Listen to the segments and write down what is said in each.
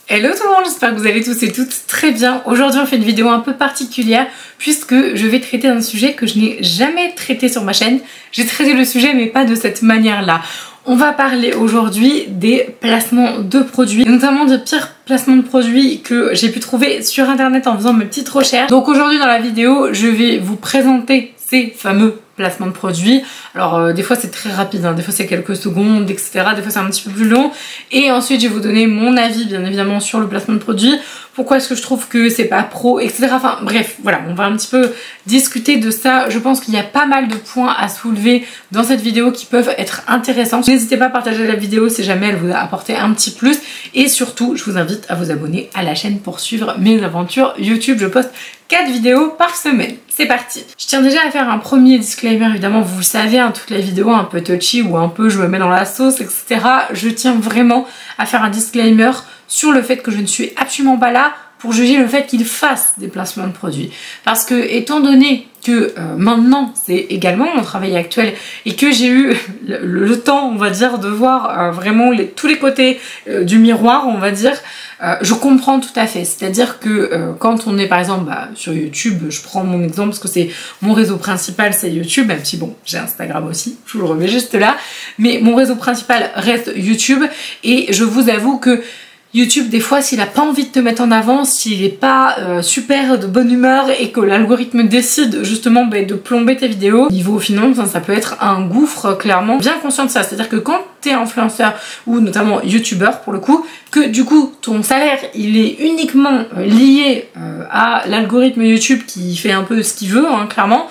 Hello tout le monde, j'espère que vous allez tous et toutes très bien. Aujourd'hui on fait une vidéo un peu particulière puisque je vais traiter d'un sujet que je n'ai jamais traité sur ma chaîne. J'ai traité le sujet mais pas de cette manière-là. On va parler aujourd'hui des placements de produits, notamment des pires placements de produits que j'ai pu trouver sur internet en faisant mes petites recherches. Donc aujourd'hui dans la vidéo, je vais vous présenter ces fameux placements de produits. Alors des fois c'est très rapide, hein. Des fois c'est quelques secondes, etc. Des fois c'est un petit peu plus long. Et ensuite je vais vous donner mon avis bien évidemment sur le placement de produit. Pourquoi est-ce que je trouve que c'est pas pro, etc. Enfin bref, voilà, on va un petit peu discuter de ça. Je pense qu'il y a pas mal de points à soulever dans cette vidéo qui peuvent être intéressants. N'hésitez pas à partager la vidéo si jamais elle vous a apporté un petit plus. Et surtout, je vous invite à vous abonner à la chaîne pour suivre mes aventures YouTube. Je poste 4 vidéos par semaine. C'est parti. Je tiens déjà à faire un premier disclaimer, évidemment, vous le savez, hein, toutes les vidéos un peu touchy ou un peu je me mets dans la sauce, etc. Je tiens vraiment à faire un disclaimer sur le fait que je ne suis absolument pas là pour juger le fait qu'ils fassent des placements de produits. Parce que étant donné que maintenant c'est également mon travail actuel et que j'ai eu le temps, on va dire, de voir vraiment tous les côtés du miroir, on va dire, je comprends tout à fait. C'est-à-dire que quand on est par exemple sur YouTube, je prends mon exemple parce que c'est mon réseau principal, c'est YouTube, même si bon, j'ai Instagram aussi, je vous le remets juste là, mais mon réseau principal reste YouTube et je vous avoue que YouTube, des fois, s'il a pas envie de te mettre en avant, s'il est pas super de bonne humeur et que l'algorithme décide justement de plomber tes vidéos, niveau finance, ça peut être un gouffre, clairement. Bien conscient de ça, c'est-à-dire que quand t'es influenceur ou notamment youtubeur pour le coup, que du coup ton salaire il est uniquement lié à l'algorithme YouTube qui fait un peu ce qu'il veut, hein, clairement,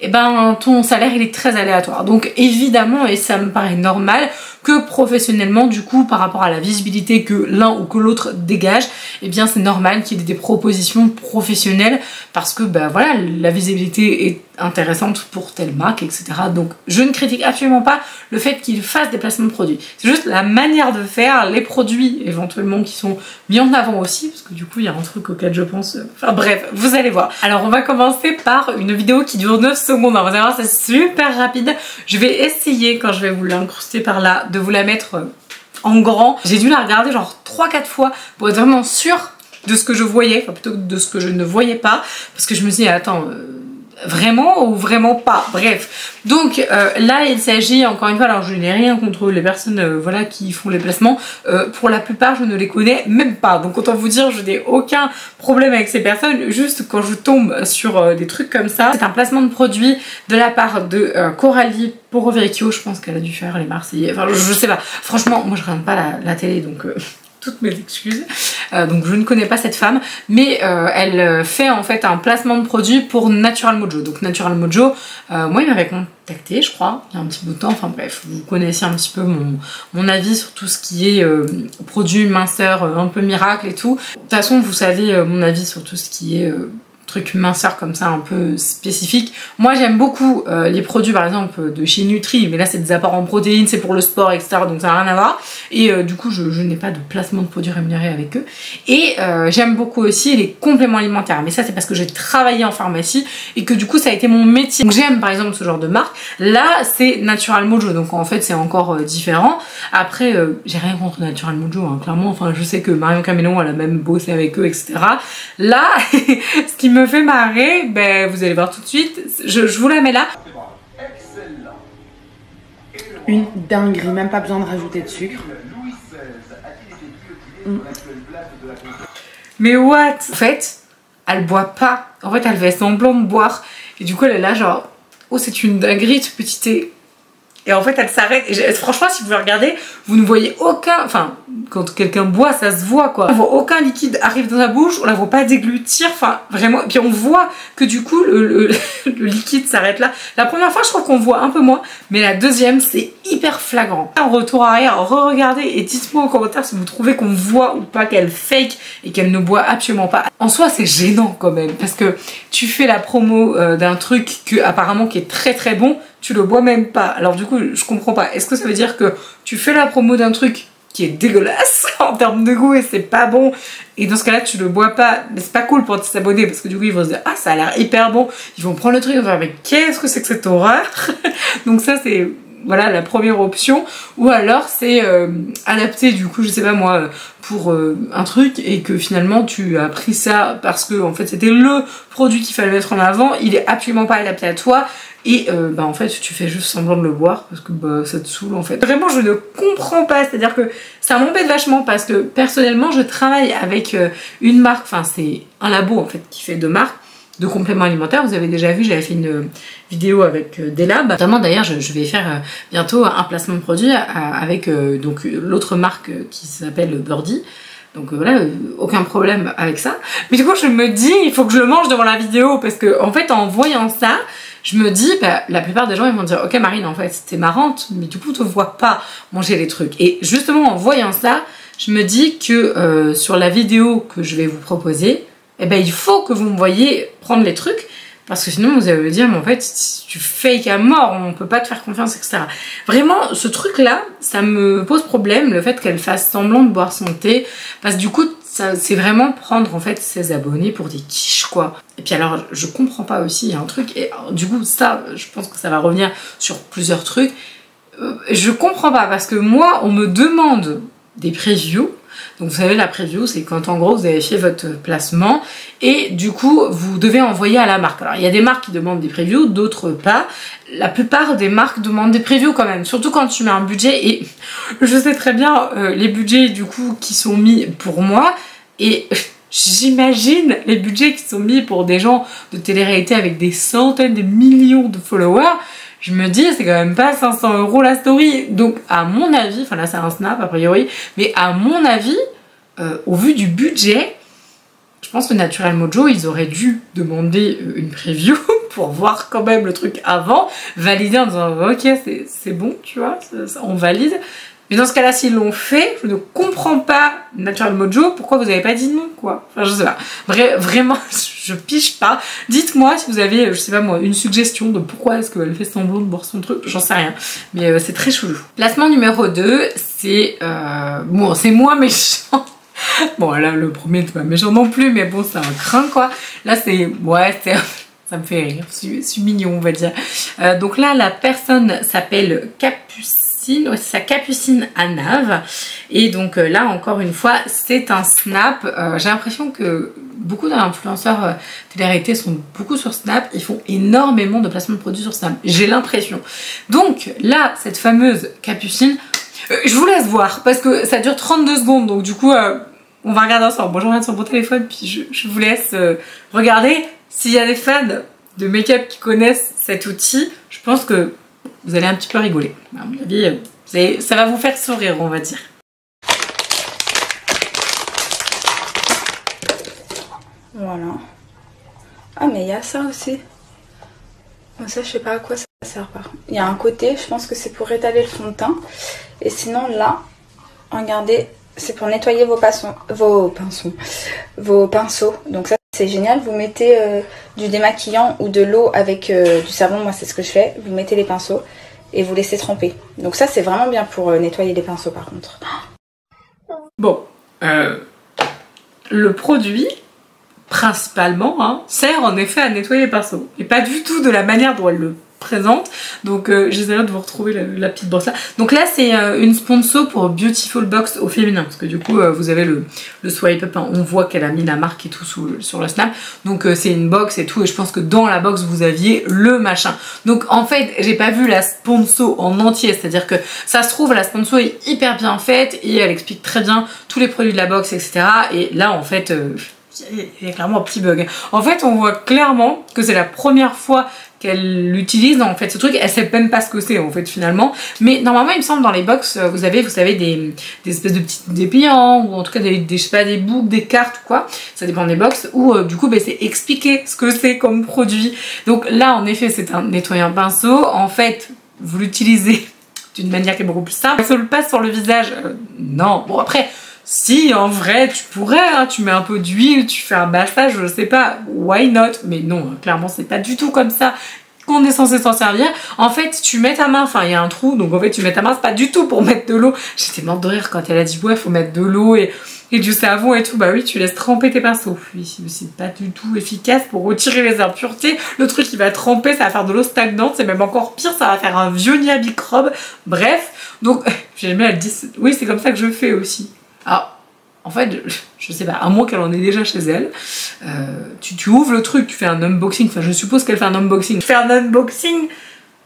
et ben ton salaire il est très aléatoire. Donc évidemment, et ça me paraît normal, que professionnellement du coup par rapport à la visibilité que l'un ou que l'autre dégage, et bien c'est normal qu'il y ait des propositions professionnelles parce que voilà, la visibilité est intéressante pour telle marque, etc. Donc je ne critique absolument pas le fait qu'ils fassent des placements de produits. C'est juste la manière de faire, les produits éventuellement qui sont mis en avant aussi, parce que du coup il y a un truc auquel je pense... Enfin bref, vous allez voir. Alors on va commencer par une vidéo qui dure 9 secondes, on va savoir, c'est super rapide. Je vais essayer, quand je vais vous l'incruster par là, de vous la mettre en grand. J'ai dû la regarder genre 3-4 fois pour être vraiment sûre de ce que je voyais, enfin plutôt que de ce que je ne voyais pas, parce que je me suis dit attends, vraiment ou vraiment pas, bref. Donc là il s'agit encore une fois, alors je n'ai rien contre les personnes voilà, qui font les placements, pour la plupart je ne les connais même pas, donc autant vous dire je n'ai aucun problème avec ces personnes. Juste quand je tombe sur des trucs comme ça, c'est un placement de produit de la part de Coralie Porovericchio, je pense qu'elle a dû faire les Marseillais, enfin je sais pas, franchement moi je regarde pas la télé donc toutes mes excuses, donc je ne connais pas cette femme, mais elle fait en fait un placement de produit pour Natural Mojo. Donc Natural Mojo, moi il m'avait contacté je crois il y a un petit bout de temps, enfin bref, vous connaissez un petit peu mon avis sur tout ce qui est produits minceur un peu miracle et tout. De toute façon vous savez mon avis sur tout ce qui est truc minceur comme ça un peu spécifique. Moi j'aime beaucoup les produits par exemple de chez Nutri, mais là c'est des apports en protéines, c'est pour le sport, etc. donc ça n'a rien à voir. Et du coup je n'ai pas de placement de produits rémunérés avec eux. Et j'aime beaucoup aussi les compléments alimentaires, mais ça c'est parce que j'ai travaillé en pharmacie et que du coup ça a été mon métier. Donc j'aime par exemple ce genre de marque. Là c'est Natural Mojo, donc en fait c'est encore différent. Après j'ai rien contre Natural Mojo, hein, clairement, enfin je sais que Marion Camélon elle a même bossé avec eux, etc. Là ce qui me fait marrer, vous allez voir tout de suite, je vous la mets là. Une dinguerie, même pas besoin de rajouter de sucre. Mais what? En fait, elle boit pas. En fait, elle fait semblant de boire. Et du coup, elle est là genre, oh c'est une dinguerie ce petit thé. Et en fait, elle s'arrête. Et franchement, si vous regardez, vous ne voyez aucun... Enfin, quand quelqu'un boit, ça se voit, quoi. On voit aucun liquide arrive dans la bouche, on la voit pas déglutir, enfin, vraiment. Et puis on voit que du coup, le liquide s'arrête là. La première fois, je trouve qu'on voit un peu moins. Mais la deuxième, c'est hyper flagrant. En retour arrière, re-regardez et dites-moi en commentaire si vous trouvez qu'on voit ou pas qu'elle fake et qu'elle ne boit absolument pas. En soi, c'est gênant quand même. Parce que tu fais la promo d'un truc apparemment qui est très très bon, tu le bois même pas. Alors du coup je comprends pas, est-ce que ça veut dire que tu fais la promo d'un truc qui est dégueulasse en termes de goût et c'est pas bon, et dans ce cas là tu le bois pas? Mais c'est pas cool pour tes abonnés parce que du coup ils vont se dire ah ça a l'air hyper bon, ils vont prendre le truc, ils vont faire mais qu'est-ce que c'est que cette horreur. Donc ça c'est voilà la première option, ou alors c'est adapté du coup je sais pas moi pour un truc et que finalement tu as pris ça parce que en fait c'était le produit qu'il fallait mettre en avant, il est absolument pas adapté à toi et bah en fait tu fais juste semblant de le boire parce que bah ça te saoule en fait. Vraiment je ne comprends pas, c'est à dire que ça m'embête vachement parce que personnellement je travaille avec une marque, enfin c'est un labo en fait qui fait deux marques de compléments alimentaires. Vous avez déjà vu, j'avais fait une vidéo avec Delab. Notamment d'ailleurs, je vais faire bientôt un placement de produit avec donc l'autre marque qui s'appelle Birdie. Donc voilà, aucun problème avec ça. Mais du coup, je me dis, il faut que je le mange devant la vidéo parce que en fait, en voyant ça, je me dis, bah, la plupart des gens ils vont dire, ok Marine, en fait, t'es marrante, mais du coup, tu ne vois pas manger les trucs. Et justement, en voyant ça, je me dis que sur la vidéo que je vais vous proposer, eh ben il faut que vous me voyez prendre les trucs parce que sinon vous allez me dire mais en fait tu fake à mort, on peut pas te faire confiance, etc. Vraiment ce truc là ça me pose problème, le fait qu'elle fasse semblant de boire son thé, parce que du coup c'est vraiment prendre en fait ses abonnés pour des quiches quoi. Et puis alors je comprends pas aussi, il y a un truc et alors, du coup ça je pense que ça va revenir sur plusieurs trucs, je comprends pas parce que moi on me demande des previews. Donc vous savez la preview c'est quand en gros vous avez fait votre placement et du coup vous devez envoyer à la marque. Alors il y a des marques qui demandent des previews, d'autres pas. La plupart des marques demandent des previews quand même, surtout quand tu mets un budget et je sais très bien les budgets du coup qui sont mis pour moi et j'imagine les budgets qui sont mis pour des gens de télé-réalité avec des centaines de millions de followers. Je me dis, c'est quand même pas 500 € la story. Donc, à mon avis, enfin là, c'est un snap a priori, mais à mon avis, au vu du budget, je pense que Natural Mojo, ils auraient dû demander une preview pour voir quand même le truc avant, valider en disant, ok, c'est bon, tu vois, on valide. Mais dans ce cas-là, s'ils l'ont fait, je ne comprends pas, Natural Mojo, pourquoi vous n'avez pas dit non, quoi. Enfin, je sais pas. Vraiment, je piche pas. Dites-moi si vous avez, je sais pas moi, une suggestion de pourquoi est-ce qu'elle fait semblant de boire son truc. J'en sais rien. Mais c'est très chelou. Placement numéro 2, c'est... bon, c'est moins méchant. Bon, là, le premier, c'est pas méchant non plus, mais bon, c'est un crin, quoi. Là, c'est... Ouais, c'est... Ça me fait rire. C'est mignon, on va dire. Donc là, la personne s'appelle Capucine. Ouais, c'est sa Capucine à Nave. Et donc là encore une fois c'est un snap. J'ai l'impression que beaucoup d'influenceurs télé-réalité sont beaucoup sur Snap, ils font énormément de placements de produits sur Snap, j'ai l'impression. Donc là cette fameuse Capucine, je vous laisse voir parce que ça dure 32 secondes donc du coup on va regarder ensemble. Bon, je regarde sur mon téléphone puis je vous laisse regarder. S'il y a des fans de make-up qui connaissent cet outil, je pense que vous allez un petit peu rigoler. À mon avis, ça va vous faire sourire, on va dire. Voilà. Ah, mais il y a ça aussi. Ça, je sais pas à quoi ça sert par contre. Il y a un côté, je pense que c'est pour étaler le fond de teint. Et sinon, là, regardez, c'est pour nettoyer vos pinceaux. Donc ça, c'est génial. Vous mettez du démaquillant ou de l'eau avec du savon. Moi, c'est ce que je fais. Vous mettez les pinceaux et vous laissez tremper. Donc ça, c'est vraiment bien pour nettoyer les pinceaux, par contre. Bon, le produit, principalement, hein, sert en effet à nettoyer les pinceaux. Et pas du tout de la manière dont elle le présente. Donc j'essaierai de vous retrouver la petite brosse là. Donc là c'est une sponsor pour Beautiful Box au féminin. Parce que du coup vous avez le swipe up, hein, on voit qu'elle a mis la marque et tout sur le snap. Donc c'est une box et tout. Et je pense que dans la box vous aviez le machin. Donc en fait j'ai pas vu la sponsor en entier. C'est-à-dire que ça se trouve la sponsor est hyper bien faite. Et elle explique très bien tous les produits de la box etc. Et là en fait... il y a clairement un petit bug. En fait, on voit clairement que c'est la première fois qu'elle l'utilise en fait ce truc. Elle sait même pas ce que c'est en fait finalement. Mais normalement, il me semble dans les box, vous avez, vous savez, des espèces de petits dépliants ou en tout cas je sais pas, des boucles, des cartes ou quoi. Ça dépend des box. Où du coup, c'est expliquer ce que c'est comme produit. Donc là, en effet, c'est un nettoyant pinceau. En fait, vous l'utilisez d'une manière qui est beaucoup plus simple. Ça le passe sur le visage. Non. Bon après. Si, en vrai, tu pourrais, hein, tu mets un peu d'huile, tu fais un massage, je sais pas, why not? Mais non, clairement, c'est pas du tout comme ça qu'on est censé s'en servir. En fait, tu mets ta main, enfin il y a un trou, donc en fait tu mets ta main, c'est pas du tout pour mettre de l'eau. J'étais morte de rire quand elle a dit ouais, faut mettre de l'eau et du savon et tout. Bah oui, tu laisses tremper tes pinceaux. Oui, c'est pas du tout efficace pour retirer les impuretés. Le truc il va tremper, ça va faire de l'eau stagnante, c'est même encore pire, ça va faire un vieux nid à microbes. Bref, donc j'ai aimé, elle dit oui, c'est comme ça que je fais aussi. Alors, en fait, je sais pas, à moins qu'elle en ait déjà chez elle, tu ouvres le truc, tu fais un unboxing, enfin je suppose qu'elle fait un unboxing. Tu fais un unboxing,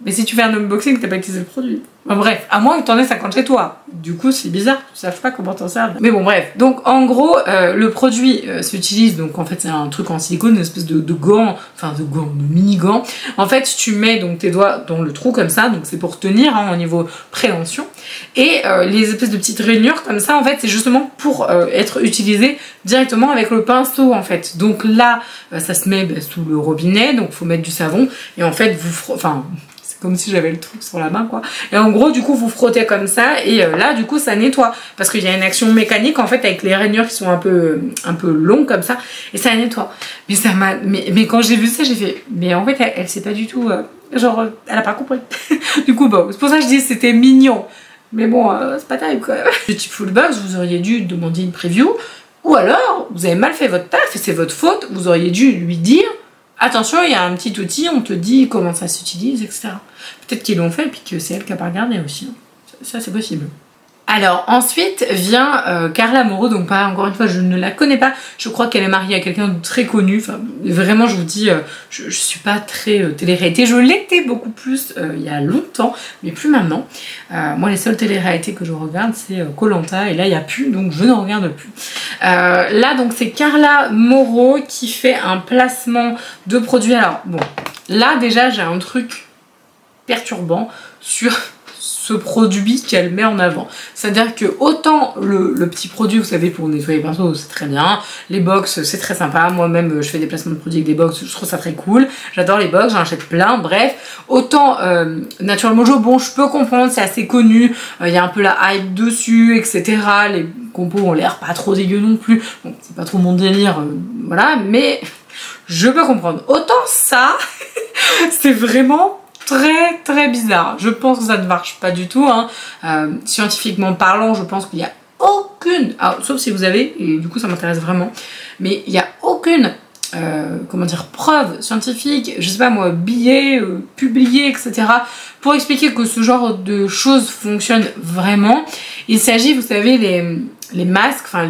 mais si tu fais un unboxing, t'as pas utilisé le produit. Bon, bref, à moins que t'en aies 50 chez toi. Du coup, c'est bizarre, tu sais pas comment t'en servir. Mais bon, bref. Donc, en gros, le produit s'utilise, donc en fait, c'est un truc en silicone, une espèce de gant, enfin de mini-gant. En fait, tu mets donc tes doigts dans le trou comme ça, donc c'est pour tenir hein, au niveau préhension. Et les espèces de petites rainures comme ça, en fait, c'est justement pour être utilisé directement avec le pinceau, en fait. Donc là, ça se met sous le robinet, donc faut mettre du savon. Et en fait, comme si j'avais le truc sur la main quoi. Et en gros du coup vous frottez comme ça et là du coup ça nettoie parce qu'il y a une action mécanique en fait avec les rainures qui sont un peu longues comme ça et ça nettoie. Mais ça m'a mais quand j'ai vu ça j'ai fait mais en fait elle sait pas du tout genre elle a pas compris. Du coup bon c'est pour ça que je dis c'était mignon. Mais bon c'est pas terrible quoi. Le type full box vous auriez dû demander une preview ou alors vous avez mal fait votre taf et c'est votre faute, vous auriez dû lui dire attention, il y a un petit outil, on te dit comment ça s'utilise, etc. Peut-être qu'ils l'ont fait et puis que c'est elle qui a pas regardé aussi. Ça c'est possible. Alors ensuite vient Carla Moreau, donc pas encore une fois je ne la connais pas, je crois qu'elle est mariée à quelqu'un de très connu, enfin vraiment je vous dis je suis pas très télé-réalité, je l'étais beaucoup plus il y a longtemps mais plus maintenant. Moi les seules télé-réalités que je regarde c'est Koh-Lanta et là il n'y a plus donc je ne regarde plus. Là donc c'est Carla Moreau qui fait un placement de produits. Alors bon là déjà j'ai un truc perturbant sur ce produit qu'elle met en avant. C'est-à-dire que autant le petit produit, vous savez, pour nettoyer les pinceaux, c'est très bien. Les box, c'est très sympa. Moi-même, je fais des placements de produits avec des box, je trouve ça très cool. J'adore les box, j'en achète plein. Bref, autant Natural Mojo, bon, je peux comprendre, c'est assez connu. Il y a un peu la hype dessus, etc. Les compos ont l'air pas trop dégueux non plus. Bon, c'est pas trop mon délire, voilà. Mais je peux comprendre. Autant ça, c'est vraiment très bizarre. Je pense que ça ne marche pas du tout hein. Scientifiquement parlant je pense qu'il n'y a aucune sauf si vous avez et du coup ça m'intéresse vraiment mais il n'y a aucune comment dire preuve scientifique, je sais pas moi, billets publiés etc pour expliquer que ce genre de choses fonctionne vraiment. Il s'agit vous savez les masques, enfin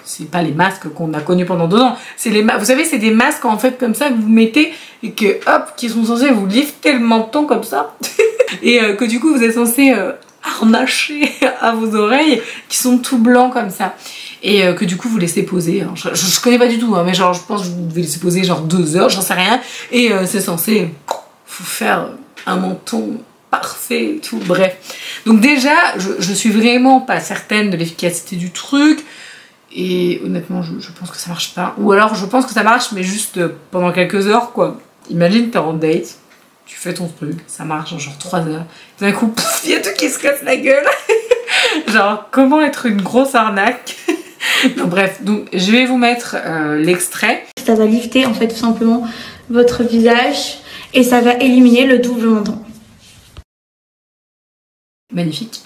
c'est pas les masques qu'on a connus pendant 2 ans, c'est vous savez c'est des masques en fait comme ça que vous mettez et que hop qui sont censés vous lifter le menton comme ça et que du coup vous êtes censé harnacher à vos oreilles qui sont tout blancs comme ça et que du coup vous laissez poser. Alors, je connais pas du tout hein, mais genre je pense que vous devez laisser poser genre 2 heures, j'en sais rien et c'est censé vous faire un menton parfait et tout. Bref donc déjà je suis vraiment pas certaine de l'efficacité du truc. Et honnêtement, je pense que ça marche pas. Ou alors, je pense que ça marche, mais juste pendant quelques heures, quoi. Imagine, t'es en date, tu fais ton truc, ça marche en genre 3 heures. D'un coup, il y a tout qui se casse la gueule. Genre, comment être une grosse arnaque. Non, bref, donc je vais vous mettre l'extrait. Ça va lifter, en fait, tout simplement, votre visage. Et ça va éliminer le double menton. Magnifique.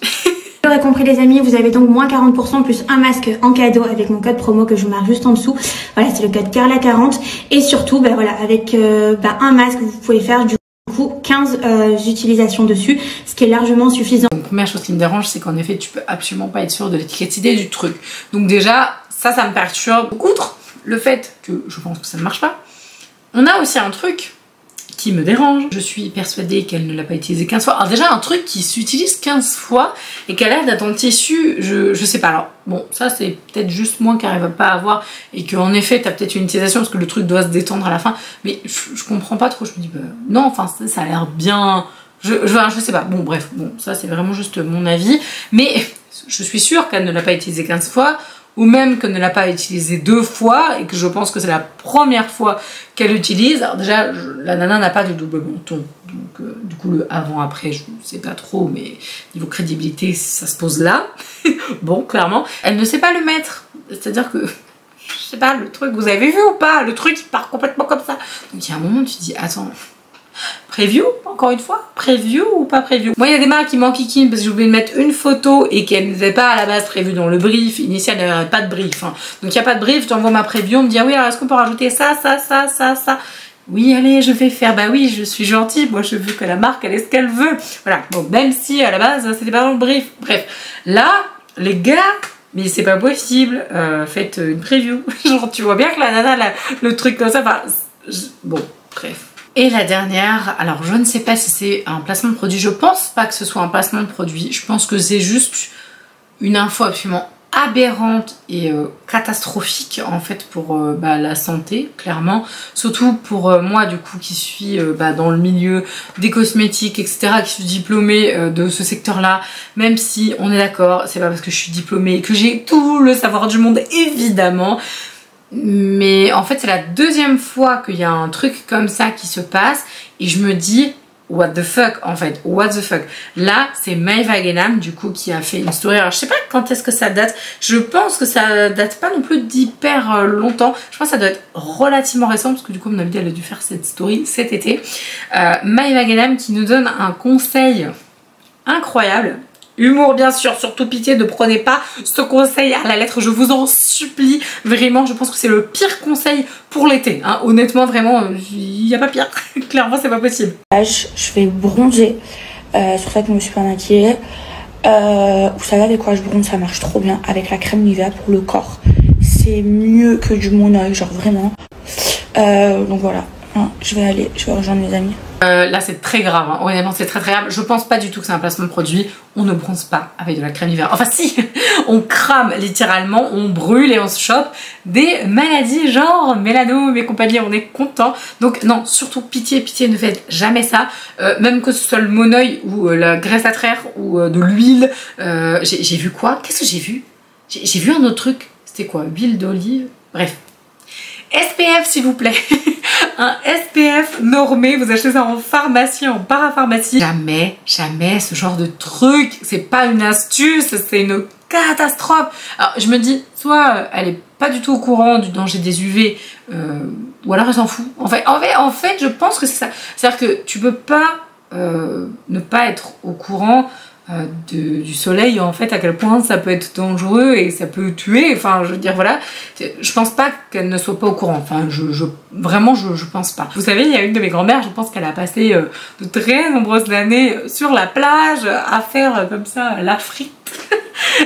Vous l'aurez compris les amis, vous avez donc moins 40% plus un masque en cadeau avec mon code promo que je vous marque juste en dessous. Voilà, c'est le code Carla40 et surtout voilà, avec un masque vous pouvez faire du coup 15 utilisations dessus, ce qui est largement suffisant. Donc première chose qui me dérange c'est qu'en effet tu peux absolument pas être sûr de l'efficacité du truc. Donc déjà ça me perturbe. Outre le fait que je pense que ça ne marche pas, on a aussi un truc qui me dérange. Je suis persuadée qu'elle ne l'a pas utilisé 15 fois. Alors déjà un truc qui s'utilise 15 fois et qui a l'air d'être en tissu, je sais pas. Alors bon ça c'est peut-être juste moi qui n'arrive pas à voir et qu'en effet t'as peut-être une utilisation parce que le truc doit se détendre à la fin. Mais je comprends pas trop, je me dis non enfin ça a l'air bien... Je sais pas, bon bref, bon ça c'est vraiment juste mon avis. Mais je suis sûre qu'elle ne l'a pas utilisé 15 fois ou même qu'elle ne l'a pas utilisé 2 fois et que je pense que c'est la première fois qu'elle l'utilise. Alors déjà, la nana n'a pas de double menton, donc du coup le avant-après, je ne sais pas trop, mais niveau crédibilité, ça se pose là. Bon, clairement, elle ne sait pas le mettre, c'est-à-dire que, je sais pas, le truc, vous avez vu ou pas, le truc il part complètement comme ça. Donc il y a un moment, tu te dis, attends, Preview, encore une fois, preview ou pas preview. Moi, il y a des marques qui m'enquiquinent parce que j'ai oublié de mettre une photo et qu'elle n'était pas à la base prévue dans le brief initial, il n'y avait pas de brief. Hein. Donc, il n'y a pas de brief, j'envoie ma preview, on me dit, ah oui, alors est-ce qu'on peut rajouter ça. Oui, allez, je vais faire. Bah oui, je suis gentille. Moi, je veux que la marque, elle ait ce qu'elle veut. Voilà. Bon, même si à la base, c'était pas dans le brief. Bref. Là, les gars, mais c'est pas possible. Faites une preview. Genre, tu vois bien que la nana, le truc comme ça, enfin, bon, bref. Et la dernière, alors je ne sais pas si c'est un placement de produit. Je pense pas que ce soit un placement de produit. Je pense que c'est juste une info absolument aberrante et catastrophique en fait pour la santé, clairement. Surtout pour moi du coup qui suis dans le milieu des cosmétiques, etc., qui suis diplômée de ce secteur-là. Même si on est d'accord, c'est pas parce que je suis diplômée que j'ai tout le savoir du monde, évidemment. Mais en fait c'est la deuxième fois qu'il y a un truc comme ça qui se passe et je me dis what the fuck en fait, what the fuck. Là c'est Maeva Genam du coup qui a fait une story, alors je sais pas quand est-ce que ça date, je pense que ça date pas non plus d'hyper longtemps, je pense que ça doit être relativement récent parce que du coup mon avis elle a dû faire cette story cet été. Maeva Genam qui nous donne un conseil incroyable. Humour bien sûr, surtout pitié, ne prenez pas ce conseil à la lettre, je vous en supplie, vraiment, je pense que c'est le pire conseil pour l'été, hein. Honnêtement, vraiment, il n'y a pas pire, clairement c'est pas possible. Je vais bronzer, sur ça que je me suis pas maquillée, vous savez avec quoi je bronze, ça marche trop bien, avec la crème Nivea pour le corps, c'est mieux que du Mon Oeil, genre vraiment, donc voilà. Je vais rejoindre mes amis. Là c'est très grave, hein. Honnêtement c'est très grave. Je pense pas du tout que c'est un placement de produit. On ne bronze pas avec de la crème Nivea. Enfin si, on crame littéralement, on brûle et on se chope des maladies genre mélanome et compagnie, on est content. Donc non, surtout pitié, pitié, ne faites jamais ça. Même que ce soit le Mon Oeil ou la graisse à traire ou de l'huile. J'ai vu quoi? Qu'est-ce que j'ai vu? J'ai vu un autre truc. C'était quoi? Huile d'olive? Bref. SPF s'il vous plaît. Un SPF normé, vous achetez ça en pharmacie, en parapharmacie. Jamais, jamais ce genre de truc. C'est pas une astuce, c'est une catastrophe. Alors je me dis, soit elle est pas du tout au courant du danger des UV, ou alors elle s'en fout. En fait, je pense que c'est ça. C'est-à-dire que tu peux pas ne pas être au courant du soleil, en fait, à quel point ça peut être dangereux et ça peut tuer. Enfin, je veux dire, voilà, je pense pas qu'elle ne soit pas au courant. Enfin, vraiment, je pense pas. Vous savez, il y a une de mes grand-mères, je pense qu'elle a passé de très nombreuses années sur la plage à faire comme ça la frite.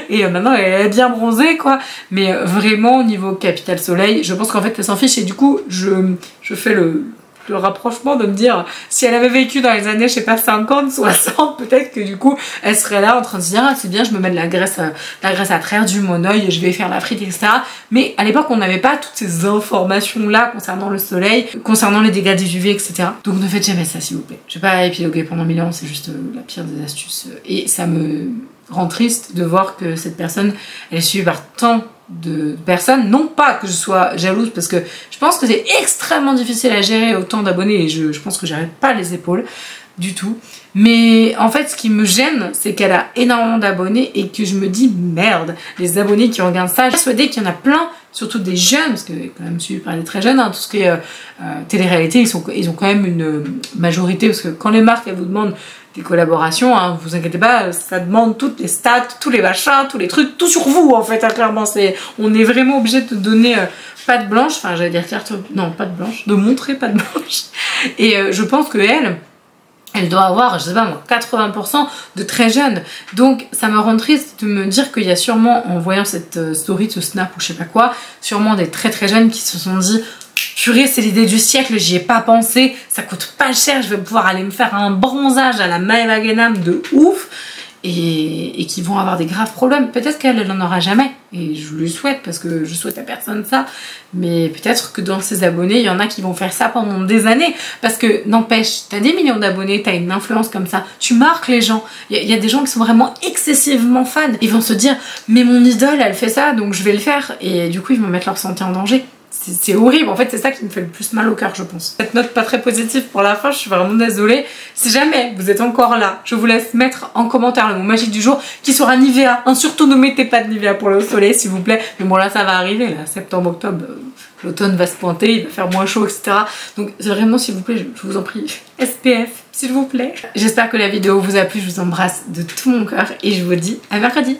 Et maintenant elle est bien bronzée quoi, mais vraiment au niveau capital soleil, je pense qu'en fait elle s'en fiche et du coup je fais le rapprochement de me dire si elle avait vécu dans les années je sais pas 50, 60, peut-être que du coup elle serait là en train de se dire ah, c'est bien, je me mets de la graisse à traire, du Mon Oeil, je vais faire la frite, etc. Mais à l'époque on n'avait pas toutes ces informations là concernant le soleil, concernant les dégâts des UV, etc. Donc ne faites jamais ça s'il vous plaît. Je vais pas épiloguer pendant 1000 ans, c'est juste la pire des astuces et ça me rend triste de voir que cette personne elle est suivie par tant de personnes, non pas que je sois jalouse parce que je pense que c'est extrêmement difficile à gérer autant d'abonnés et je pense que j'arrête pas les épaules du tout, mais en fait ce qui me gêne c'est qu'elle a énormément d'abonnés et que je me dis merde, les abonnés qui regardent ça, je suis persuadée qu'il y en a plein, surtout des jeunes, parce que quand même suivi par les très jeunes, hein, tout ce qui est télé-réalité, ils ont quand même une majorité, parce que quand les marques elles vous demandent des collaborations, hein, vous inquiétez pas, ça demande toutes les stats, tous les machins, tous les trucs, tout sur vous en fait, hein, clairement, on est vraiment obligé de donner patte blanche, enfin j'allais dire carte, non patte blanche, de montrer patte blanche, et je pense que elle doit avoir, je sais pas moi, 80% de très jeunes. Donc ça me rend triste de me dire qu'il y a sûrement, en voyant cette story, ce snap ou je sais pas quoi, sûrement des très très jeunes qui se sont dit purée, c'est l'idée du siècle, j'y ai pas pensé, ça coûte pas cher, je vais pouvoir aller me faire un bronzage à la Maeva Genam de ouf. Et qui vont avoir des graves problèmes. Peut-être qu'elle n'en aura jamais, et je lui souhaite parce que je souhaite à personne ça, mais peut-être que dans ses abonnés il y en a qui vont faire ça pendant des années, parce que n'empêche, t'as des millions d'abonnés, t'as une influence comme ça, tu marques les gens. Il y a des gens qui sont vraiment excessivement fans, ils vont se dire mais mon idole elle fait ça donc je vais le faire, et du coup ils vont mettre leur santé en danger. C'est horrible, en fait c'est ça qui me fait le plus mal au cœur je pense. Cette note pas très positive pour la fin, je suis vraiment désolée. Si jamais vous êtes encore là, je vous laisse mettre en commentaire le mot magique du jour qui sera Nivea. Hein, surtout ne mettez pas de Nivea pour le soleil s'il vous plaît. Mais bon là ça va arriver, là, septembre, octobre, l'automne va se pointer, il va faire moins chaud, etc. Donc vraiment, s'il vous plaît, je vous en prie, SPF, s'il vous plaît. J'espère que la vidéo vous a plu, je vous embrasse de tout mon cœur et je vous dis à mercredi.